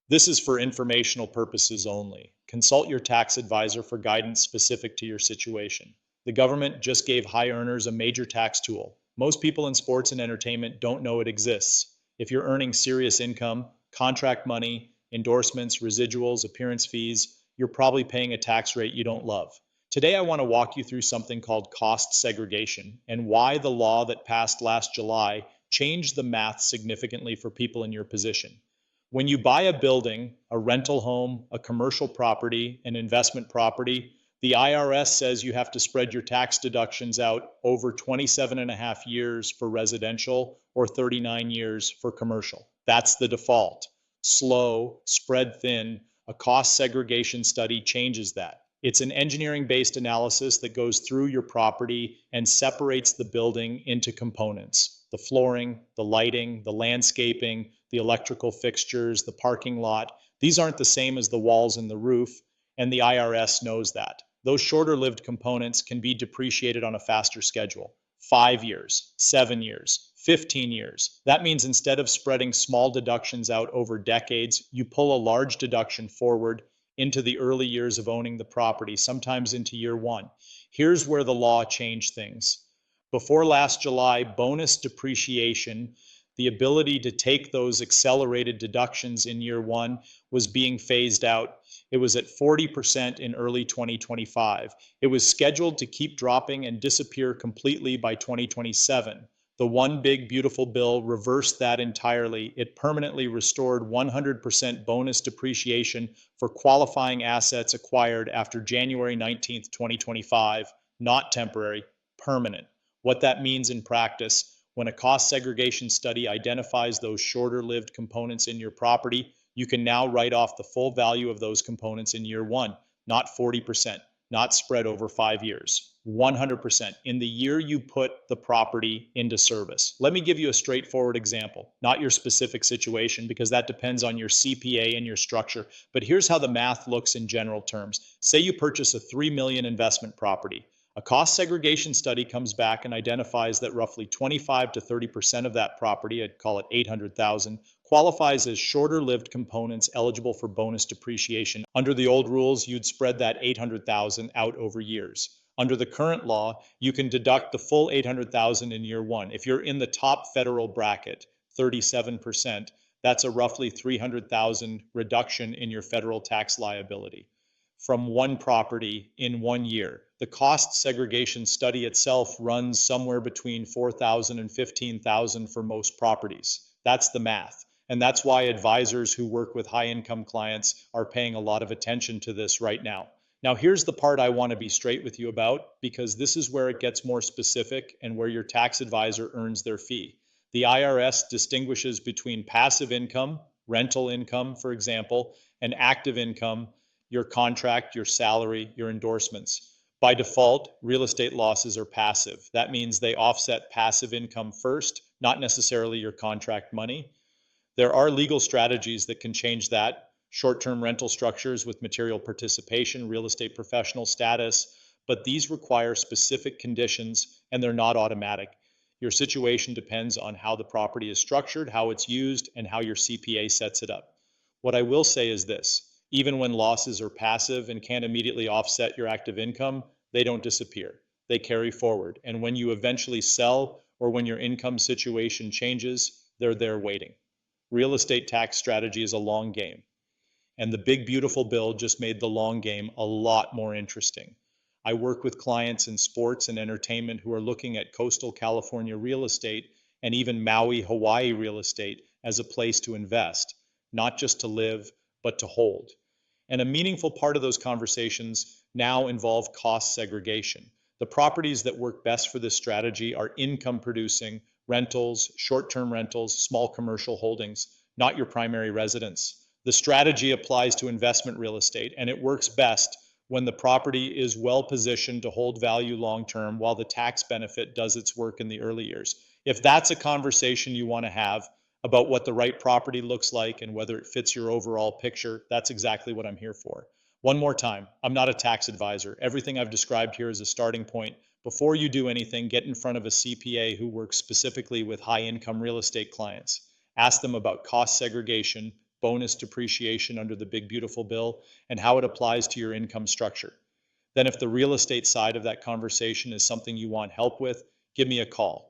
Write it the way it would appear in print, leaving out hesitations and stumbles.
This is for informational purposes only. Consult your tax advisor for guidance specific to your situation. The government just gave high earners a major tax tool. Most people in sports and entertainment don't know it exists. If you're earning serious income, contract money, endorsements, residuals, appearance fees, you're probably paying a tax rate you don't love. Today, I want to walk you through something called cost segregation and why the law that passed last July changed the math significantly for people in your position. When you buy a building, a rental home, a commercial property, an investment property, the IRS says you have to spread your tax deductions out over 27 and a half years for residential or 39 years for commercial. That's the default. Slow, spread thin, a cost segregation study changes that. It's an engineering-based analysis that goes through your property and separates the building into components: the flooring, the lighting, the landscaping, the electrical fixtures, the parking lot. These aren't the same as the walls and the roof, and the IRS knows that. Those shorter-lived components can be depreciated on a faster schedule: 5 years, 7 years, 15 years. That means instead of spreading small deductions out over decades, you pull a large deduction forward into the early years of owning the property, sometimes into year one. Here's where the law changed things. Before last July, bonus depreciation, the ability to take those accelerated deductions in year one, was being phased out. It was at 40% in early 2025. It was scheduled to keep dropping and disappear completely by 2027. The One Big Beautiful Bill reversed that entirely. It permanently restored 100% bonus depreciation for qualifying assets acquired after January 19th, 2025, not temporary, permanent. What that means in practice: when a cost segregation study identifies those shorter-lived components in your property, you can now write off the full value of those components in year one, not 40%, not spread over 5 years, 100% in the year you put the property into service. Let me give you a straightforward example, not your specific situation, because that depends on your CPA and your structure. But here's how the math looks in general terms. Say you purchase a $3 million investment property. A cost segregation study comes back and identifies that roughly 25 to 30% of that property, I'd call it 800,000, qualifies as shorter-lived components eligible for bonus depreciation. Under the old rules, you'd spread that 800,000 out over years. Under the current law, you can deduct the full 800,000 in year one. If you're in the top federal bracket, 37%, that's a roughly 300,000 reduction in your federal tax liability from one property in 1 year. The cost segregation study itself runs somewhere between 4,000 and 15,000 for most properties. That's the math. And that's why advisors who work with high-income clients are paying a lot of attention to this right now. Now, here's the part I want to be straight with you about, because this is where it gets more specific and where your tax advisor earns their fee. The IRS distinguishes between passive income, rental income, for example, and active income, your contract, your salary, your endorsements. By default, real estate losses are passive. That means they offset passive income first, not necessarily your contract money. There are legal strategies that can change that: short-term rental structures with material participation, real estate professional status, but these require specific conditions and they're not automatic. Your situation depends on how the property is structured, how it's used, and how your CPA sets it up. What I will say is this: even when losses are passive and can't immediately offset your active income, they don't disappear. They carry forward. And when you eventually sell or when your income situation changes, they're there waiting. Real estate tax strategy is a long game. And the Big Beautiful Bill just made the long game a lot more interesting. I work with clients in sports and entertainment who are looking at coastal California real estate and even Maui, Hawaii real estate as a place to invest, not just to live, but to hold. And a meaningful part of those conversations now involve cost segregation. The properties that work best for this strategy are income producing rentals, short-term rentals, small commercial holdings, not your primary residence. The strategy applies to investment real estate, and it works best when the property is well positioned to hold value long-term while the tax benefit does its work in the early years. If that's a conversation you want to have about what the right property looks like and whether it fits your overall picture, that's exactly what I'm here for. One more time, I'm not a tax advisor. Everything I've described here is a starting point. Before you do anything, get in front of a CPA who works specifically with high-income real estate clients. Ask them about cost segregation, bonus depreciation under the big beautiful bill, and how it applies to your income structure. Then if the real estate side of that conversation is something you want help with, give me a call.